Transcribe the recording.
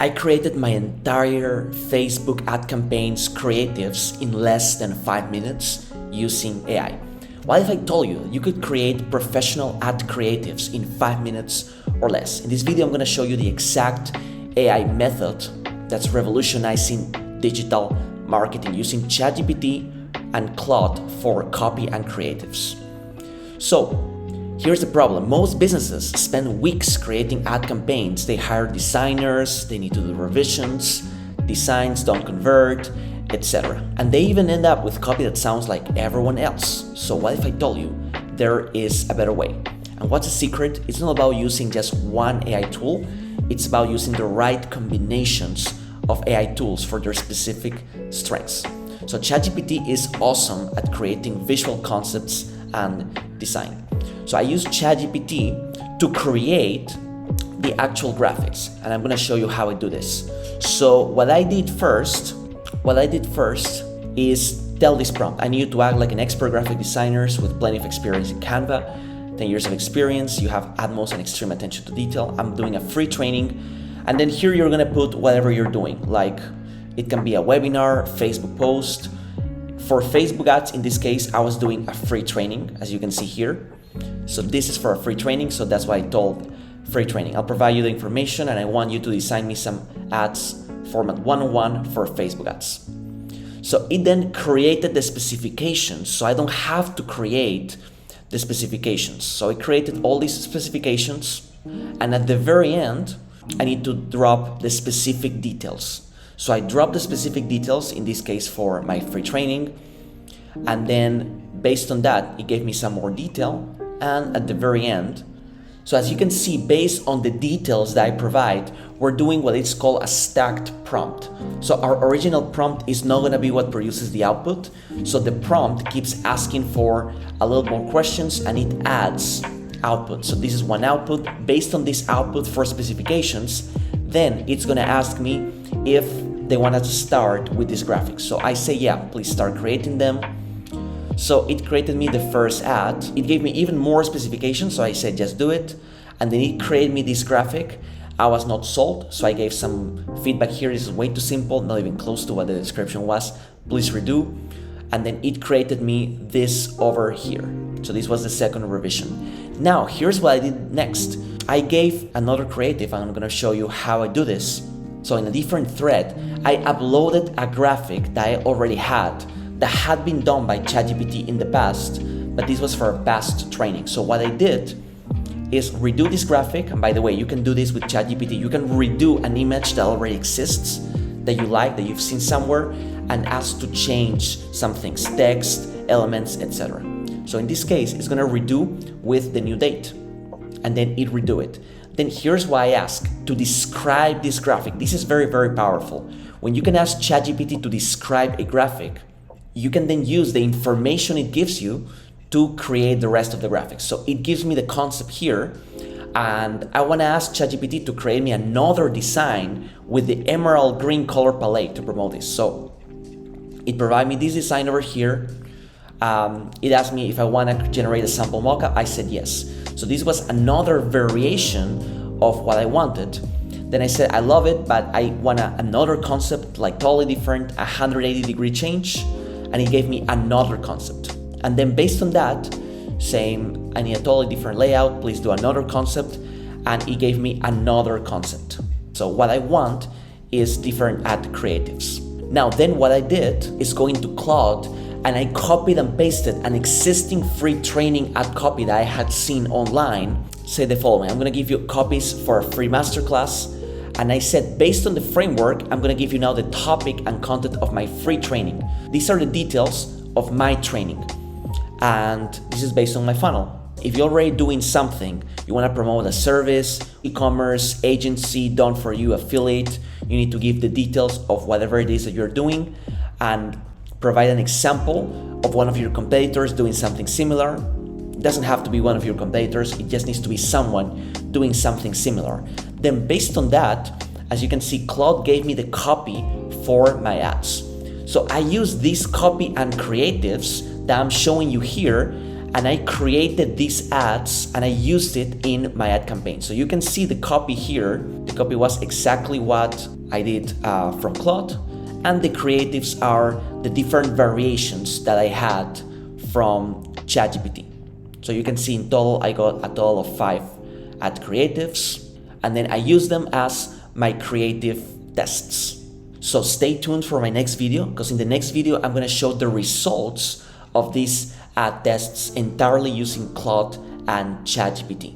I created my entire Facebook ad campaigns creatives in less than 5 minutes using AI. What if I told you you could create professional ad creatives in 5 minutes or less? In this video, I'm going to show you the exact AI method that's revolutionizing digital marketing using ChatGPT and Claude for copy and creatives. So, here's the problem. Most businesses spend weeks creating ad campaigns. They hire designers, they need to do revisions, designs don't convert, etc. And they even end up with copy that sounds like everyone else. So what if I told you there is a better way? And what's the secret? It's not about using just one AI tool. It's about using the right combinations of AI tools for their specific strengths. So ChatGPT is awesome at creating visual concepts and design. So I use ChatGPT to create the actual graphics, and I'm going to show you how I do this. So what I did first is tell this prompt. I need you to act like an expert graphic designer with plenty of experience in Canva, 10 years of experience, you have utmost and extreme attention to detail. I'm doing a free training, and then here you're going to put whatever you're doing, like it can be a webinar, Facebook post. For Facebook ads, in this case, I was doing a free training, as you can see here. So this is for a free training, so that's why I told free training. I'll provide you the information and I want you to design me some ads, format 101 for Facebook ads. So it then created the specifications, so I don't have to create the specifications. So I created all these specifications, and at the very end, I need to drop the specific details. So I dropped the specific details, in this case for my free training, and then based on that, it gave me some more detail. And at the very end, so as you can see, based on the details that I provide, we're doing what is called a stacked prompt. So our original prompt is not going to be what produces the output. So the prompt keeps asking for a little more questions and it adds output. So this is one output. Based on this output for specifications, then it's going to ask me if they wanted to start with this graphic. So I say, yeah, please start creating them. So it created me the first ad. It gave me even more specifications, so I said just do it. And then it created me this graphic. I was not sold, so I gave some feedback here. This is way too simple, not even close to what the description was. Please redo. And then it created me this over here. So this was the second revision. Now, here's what I did next. I gave another creative, and I'm gonna show you how I do this. So in a different thread, I uploaded a graphic that I already had that had been done by ChatGPT in the past, but this was for a past training. So what I did is redo this graphic, and by the way, you can do this with ChatGPT. You can redo an image that already exists, that you like, that you've seen somewhere, and ask to change some things, text, elements, etc. So in this case, it's gonna redo with the new date, and then it redo it. Then here's why I ask to describe this graphic. This is very, very powerful. When you can ask ChatGPT to describe a graphic, you can then use the information it gives you to create the rest of the graphics. So it gives me the concept here, and I want to ask ChatGPT to create me another design with the emerald green color palette to promote this. So it provided me this design over here. It asked me if I want to generate a sample mockup. I said yes. So this was another variation of what I wanted. Then I said, I love it, but I want another concept, like totally different, 180-degree change. And he gave me another concept. And then based on that, saying, I need a totally different layout, please do another concept. And he gave me another concept. So what I want is different ad creatives. Now, then what I did is go into Claude and I copied and pasted an existing free training ad copy that I had seen online. Say the following, I'm gonna give you copies for a free masterclass. And I said, based on the framework, I'm gonna give you now the topic and content of my free training. These are the details of my training. And this is based on my funnel. If you're already doing something, you wanna promote a service, e-commerce, agency, done for you, affiliate, you need to give the details of whatever it is that you're doing and provide an example of one of your competitors doing something similar. It doesn't have to be one of your competitors, it just needs to be someone doing something similar. Then based on that, as you can see, Claude gave me the copy for my ads. So I use these copy and creatives that I'm showing you here, and I created these ads and I used it in my ad campaign. So you can see the copy here. The copy was exactly what I did from Claude, and the creatives are the different variations that I had from ChatGPT. So you can see in total I got a total of 5 ad creatives, and then I use them as my creative tests. So stay tuned for my next video, because in the next video I'm going to show the results of these ad tests entirely using Claude and ChatGPT.